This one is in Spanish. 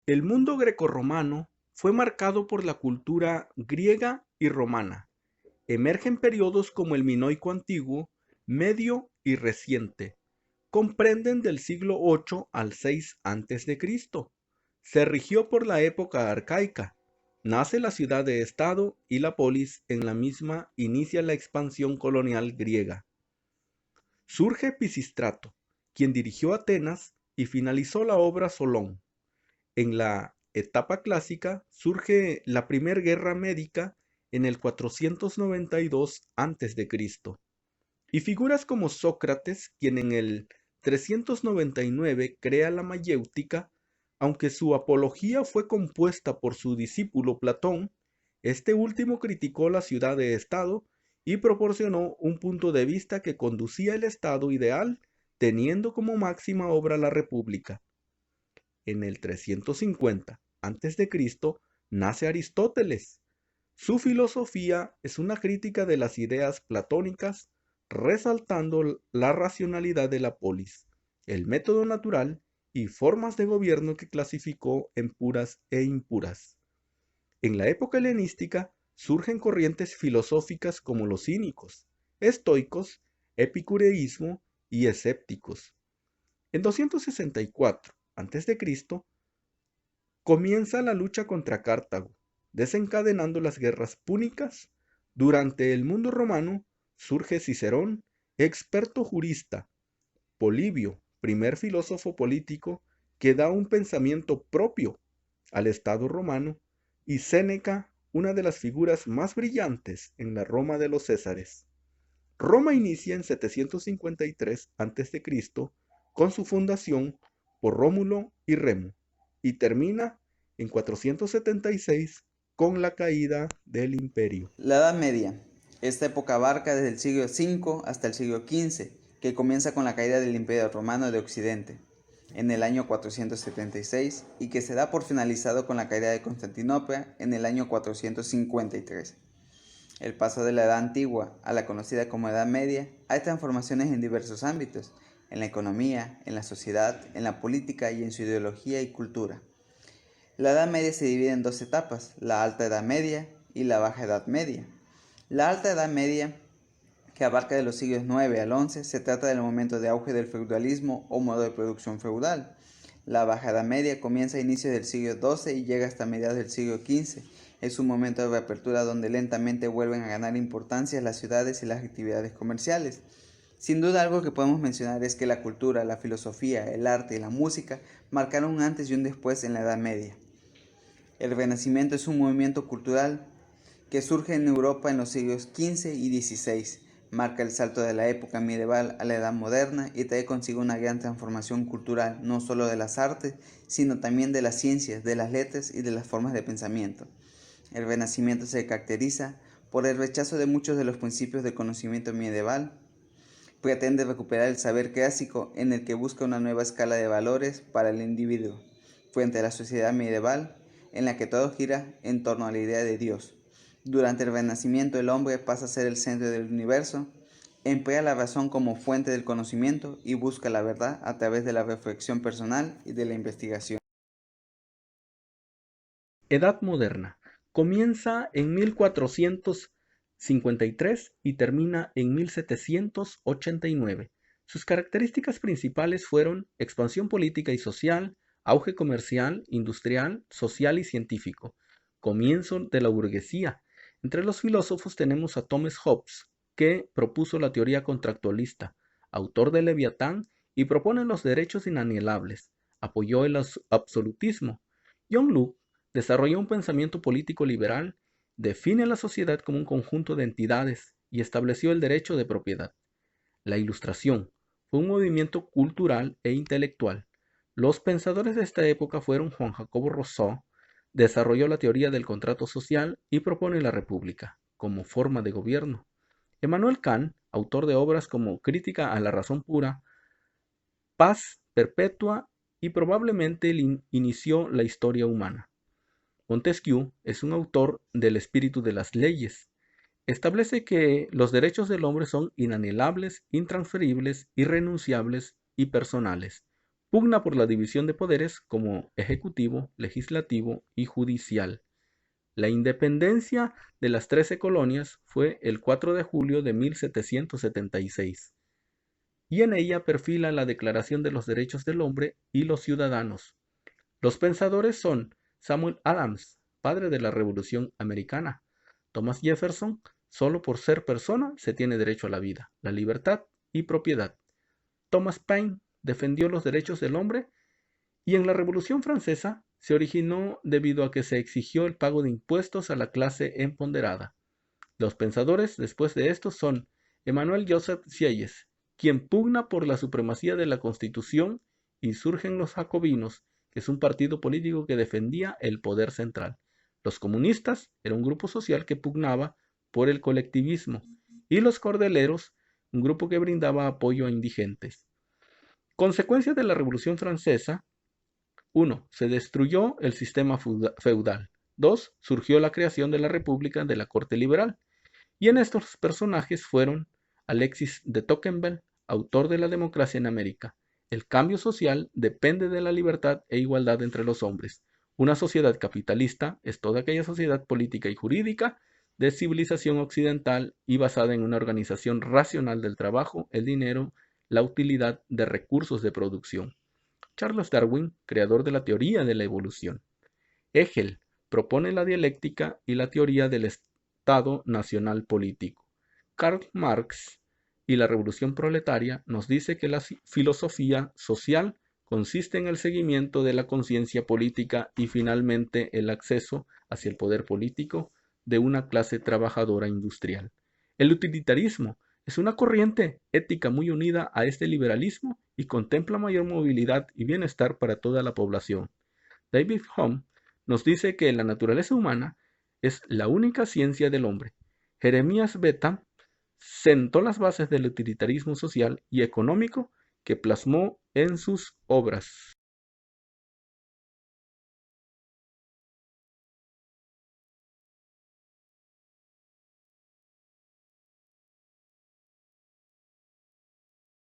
El mundo grecorromano fue marcado por la cultura griega y romana. Emergen periodos como el Minoico antiguo, medio y reciente. Comprenden del siglo VIII al 6 a.C. Se rigió por la época arcaica. Nace la ciudad de Estado y la polis en la misma inicia la expansión colonial griega. Surge Pisístrato, quien dirigió Atenas y finalizó la obra Solón. En la etapa clásica surge la Primera Guerra Médica en el 492 a.C. y figuras como Sócrates, quien en el 399 crea la mayéutica, aunque su apología fue compuesta por su discípulo Platón, este último criticó la ciudad de Estado y proporcionó un punto de vista que conducía el Estado ideal, teniendo como máxima obra la República. En el 350 a.C. nace Aristóteles. Su filosofía es una crítica de las ideas platónicas, resaltando la racionalidad de la polis, el método natural y formas de gobierno que clasificó en puras e impuras. En la época helenística surgen corrientes filosóficas como los cínicos, estoicos, epicureísmo y escépticos. En 264 a.C. comienza la lucha contra Cartago, desencadenando las guerras púnicas. Durante el mundo romano surge Cicerón, experto jurista, Polibio, primer filósofo político que da un pensamiento propio al Estado romano, y Séneca, una de las figuras más brillantes en la Roma de los Césares. Roma inicia en 753 a.C. con su fundación por Rómulo y Remo y termina en 476 con la caída del imperio. La Edad Media. Esta época abarca desde el siglo V hasta el siglo XV, que comienza con la caída del Imperio Romano de Occidente, en el año 476, y que se da por finalizado con la caída de Constantinopla en el año 453. El paso de la Edad Antigua a la conocida como Edad Media hay transformaciones en diversos ámbitos, en la economía, en la sociedad, en la política y en su ideología y cultura. La Edad Media se divide en dos etapas, la Alta Edad Media y la Baja Edad Media. La Alta Edad Media, que abarca de los siglos 9 al 11, se trata del momento de auge del feudalismo o modo de producción feudal. La Baja Edad Media comienza a inicios del siglo XII y llega hasta mediados del siglo XV. Es un momento de reapertura donde lentamente vuelven a ganar importancia las ciudades y las actividades comerciales. Sin duda algo que podemos mencionar es que la cultura, la filosofía, el arte y la música marcaron un antes y un después en la Edad Media. El Renacimiento es un movimiento cultural que surge en Europa en los siglos XV y XVI. Marca el salto de la época medieval a la edad moderna y trae consigo una gran transformación cultural, no solo de las artes, sino también de las ciencias, de las letras y de las formas de pensamiento. El Renacimiento se caracteriza por el rechazo de muchos de los principios del conocimiento medieval. Pretende recuperar el saber clásico en el que busca una nueva escala de valores para el individuo, frente a la sociedad medieval en la que todo gira en torno a la idea de Dios. Durante el Renacimiento el hombre pasa a ser el centro del universo, emplea la razón como fuente del conocimiento y busca la verdad a través de la reflexión personal y de la investigación. Edad moderna. Comienza en 1453 y termina en 1789. Sus características principales fueron expansión política y social, auge comercial, industrial, social y científico, comienzo de la burguesía. Entre los filósofos tenemos a Thomas Hobbes, que propuso la teoría contractualista, autor de Leviatán y propone los derechos inalienables. Apoyó el absolutismo. John Locke desarrolló un pensamiento político liberal, define la sociedad como un conjunto de entidades y estableció el derecho de propiedad. La Ilustración fue un movimiento cultural e intelectual. Los pensadores de esta época fueron Juan Jacobo Rousseau, desarrolló la teoría del contrato social y propone la república como forma de gobierno. Emmanuel Kant, autor de obras como Crítica a la razón pura, Paz perpetua y probablemente inició la historia humana. Montesquieu es un autor del espíritu de las leyes. Establece que los derechos del hombre son inalienables, intransferibles, irrenunciables y personales. Pugna por la división de poderes como ejecutivo, legislativo y judicial. La independencia de las 13 colonias fue el 4 de julio de 1776 y en ella perfila la Declaración de los Derechos del Hombre y los Ciudadanos. Los pensadores son Samuel Adams, padre de la Revolución Americana; Thomas Jefferson, solo por ser persona se tiene derecho a la vida, la libertad y propiedad; Thomas Paine defendió los derechos del hombre y en la Revolución Francesa se originó debido a que se exigió el pago de impuestos a la clase empoderada. Los pensadores después de estos son Emmanuel Joseph Sieyès, quien pugna por la supremacía de la Constitución, y surgen los jacobinos, que es un partido político que defendía el poder central. Los comunistas era un grupo social que pugnaba por el colectivismo, y los cordeleros, un grupo que brindaba apoyo a indigentes. Consecuencias de la Revolución Francesa: 1. Se destruyó el sistema feudal. 2. Surgió la creación de la República de la Corte Liberal. Y en estos personajes fueron Alexis de Tocqueville, autor de La democracia en América. El cambio social depende de la libertad e igualdad entre los hombres. Una sociedad capitalista es toda aquella sociedad política y jurídica de civilización occidental y basada en una organización racional del trabajo, el dinero, la utilidad de recursos de producción. Charles Darwin, creador de la teoría de la evolución. Hegel propone la dialéctica y la teoría del Estado nacional político. Karl Marx y la Revolución Proletaria nos dice que la filosofía social consiste en el seguimiento de la conciencia política y finalmente el acceso hacia el poder político de una clase trabajadora industrial. El utilitarismo es una corriente ética muy unida a este liberalismo y contempla mayor movilidad y bienestar para toda la población. David Hume nos dice que la naturaleza humana es la única ciencia del hombre. Jeremías Bentham sentó las bases del utilitarismo social y económico que plasmó en sus obras.